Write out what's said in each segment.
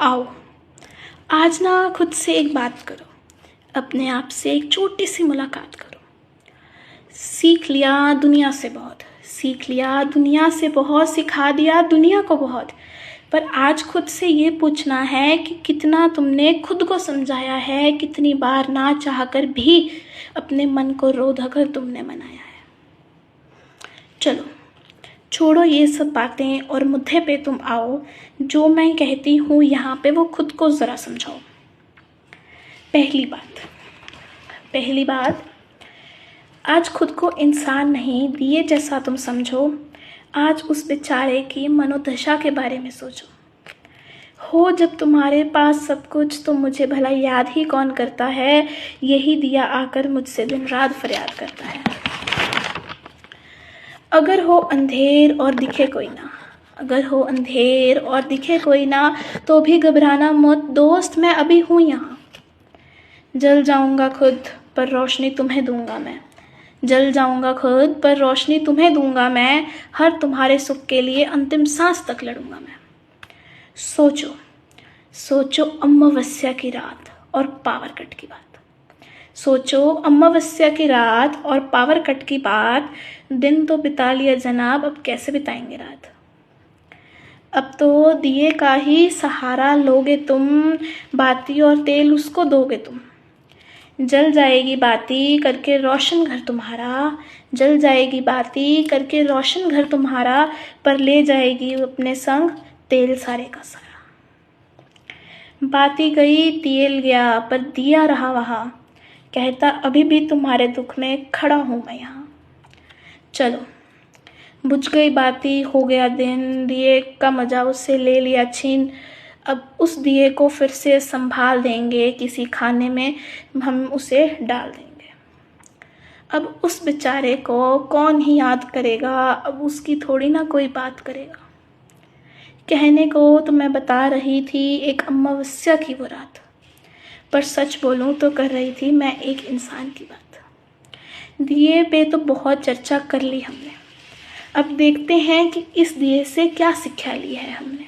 आओ, आज ना खुद से एक बात करो, अपने आप से एक छोटी सी मुलाकात करो। सीख लिया दुनिया से बहुत, सीख लिया दुनिया से बहुत, सिखा दिया दुनिया को बहुत। पर आज खुद से ये पूछना है कि कितना तुमने खुद को समझाया है, कितनी बार ना चाहकर भी अपने मन को रो धोकर तुमने मनाया है। चलो छोड़ो ये सब बातें और मुद्दे पे तुम आओ। जो मैं कहती हूँ यहाँ पे वो खुद को ज़रा समझाओ। पहली बात, आज खुद को इंसान नहीं दिए जैसा तुम समझो। आज उस बेचारे की मनोदशा के बारे में सोचो। हो जब तुम्हारे पास सब कुछ तो मुझे भला याद ही कौन करता है। यही दिया आकर मुझसे दिन रात फरियाद करता है। अगर हो अंधेर और दिखे कोई ना, अगर हो अंधेर और दिखे कोई ना, तो भी घबराना मत दोस्त, मैं अभी हूँ यहाँ। जल जाऊँगा खुद पर रोशनी तुम्हें दूंगा मैं, जल जाऊँगा खुद पर रोशनी तुम्हें दूंगा मैं। हर तुम्हारे सुख के लिए अंतिम सांस तक लड़ूंगा मैं। सोचो सोचो अमावस्या की रात और पावर कट की बात। सोचो अमावस्या की रात और पावर कट की बात। दिन तो बिता लिया जनाब, अब कैसे बिताएंगे रात। अब तो दिए का ही सहारा लोगे तुम, बाती और तेल उसको दोगे तुम। जल जाएगी बाती करके रोशन घर तुम्हारा, जल जाएगी बाती करके रोशन घर तुम्हारा। पर ले जाएगी अपने संग तेल सारे का सारा। बाती गई तेल गया पर दिया रहा वहाँ, कहता अभी भी तुम्हारे दुख में खड़ा हूँ मैं यहाँ। चलो बुझ गई बाती, हो गया दिन, दिए का मजा उससे ले लिया छीन। अब उस दिए को फिर से संभाल देंगे, किसी खाने में हम उसे डाल देंगे। अब उस बेचारे को कौन ही याद करेगा, अब उसकी थोड़ी ना कोई बात करेगा। कहने को तो मैं बता रही थी एक अमावस्या की वो रात, पर सच बोलूं तो कर रही थी मैं एक इंसान की बात। दिए पे तो बहुत चर्चा कर ली हमने, अब देखते हैं कि इस दिए से क्या शिक्षा ली है हमने।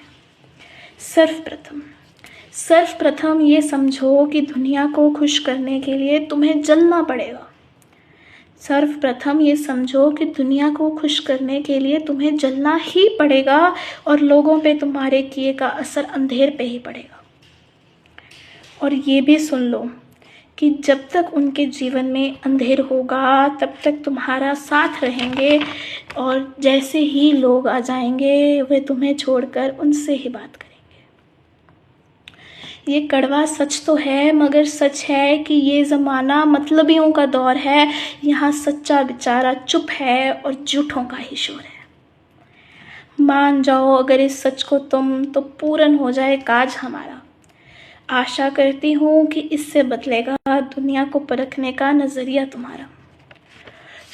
सर्वप्रथम ये समझो कि दुनिया को खुश करने के लिए तुम्हें जलना पड़ेगा। सर्वप्रथम ये समझो कि दुनिया को खुश करने के लिए तुम्हें जलना ही पड़ेगा, और लोगों पे तुम्हारे किए का असर अंधेर पे ही पड़ेगा। और ये भी सुन लो कि जब तक उनके जीवन में अंधेर होगा तब तक तुम्हारा साथ रहेंगे, और जैसे ही लोग आ जाएंगे वे तुम्हें छोड़कर उनसे ही बात करेंगे। ये कड़वा सच तो है, मगर सच है कि ये ज़माना मतलबियों का दौर है। यहाँ सच्चा बेचारा चुप है और झूठों का ही शोर है। मान जाओ अगर इस सच को तुम, तो पूर्ण हो जाए काज हमारा। आशा करती हूँ कि इससे बदलेगा दुनिया को परखने का नज़रिया तुम्हारा।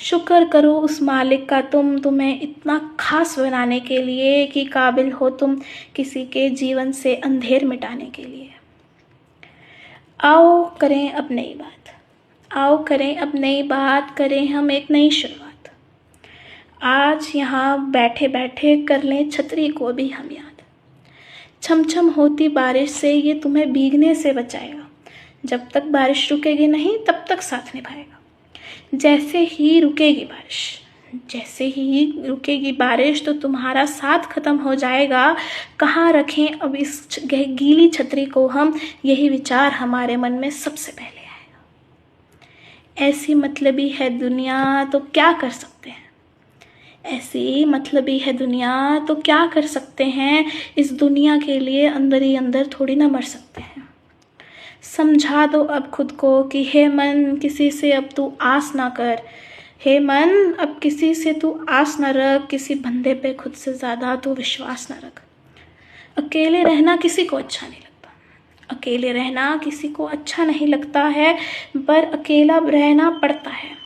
शुक्र करो उस मालिक का तुम्हें इतना खास बनाने के लिए कि काबिल हो तुम किसी के जीवन से अंधेर मिटाने के लिए। आओ करें अब नई बात, आओ करें अब नई बात, करें हम एक नई शुरुआत। आज यहाँ बैठे बैठे कर लें छतरी को भी हम याद। छमछम होती बारिश से ये तुम्हें भीगने से बचाएगा। जब तक बारिश रुकेगी नहीं तब तक साथ निभाएगा। जैसे ही रुकेगी बारिश तो तुम्हारा साथ खत्म हो जाएगा। कहाँ रखें अब इस गीली छतरी को हम, यही विचार हमारे मन में सबसे पहले आएगा। ऐसी मतलबी है दुनिया तो क्या कर सकते हैं, ऐसी मतलबी है दुनिया तो क्या कर सकते हैं। इस दुनिया के लिए अंदर ही अंदर थोड़ी ना मर सकते हैं। समझा दो अब खुद को कि हे मन किसी से अब तू आस ना कर, हे मन अब किसी से तू आस ना रख, किसी बंदे पे खुद से ज़्यादा तू विश्वास ना रख। अकेले रहना किसी को अच्छा नहीं लगता, अकेले रहना किसी को अच्छा नहीं लगता है, पर अकेला रहना पड़ता है।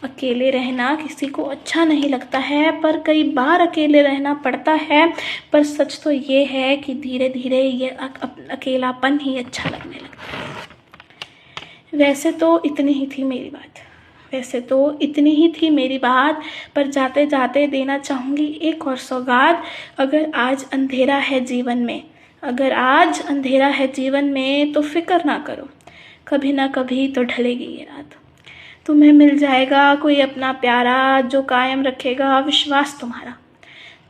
अकेले रहना किसी को अच्छा नहीं लगता है, पर कई बार अकेले रहना पड़ता है। पर सच तो ये है कि धीरे धीरे ये अकेलापन ही अच्छा लगने लगता है। वैसे तो इतनी ही थी मेरी बात, पर जाते जाते देना चाहूँगी एक और सौगात। अगर आज अंधेरा है जीवन में अगर आज अंधेरा है जीवन में तो फिक्र ना करो, कभी ना कभी तो ढलेगी ये रात। तुम्हें मिल जाएगा कोई अपना प्यारा जो कायम रखेगा विश्वास तुम्हारा।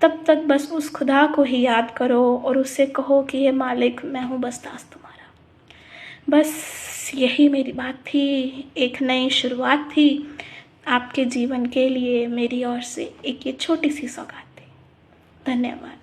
तब तक बस उस खुदा को ही याद करो और उससे कहो कि ये मालिक मैं हूँ बस दास तुम्हारा। बस यही मेरी बात थी, एक नई शुरुआत थी आपके जीवन के लिए, मेरी ओर से एक ये छोटी सी सौगात थी। धन्यवाद।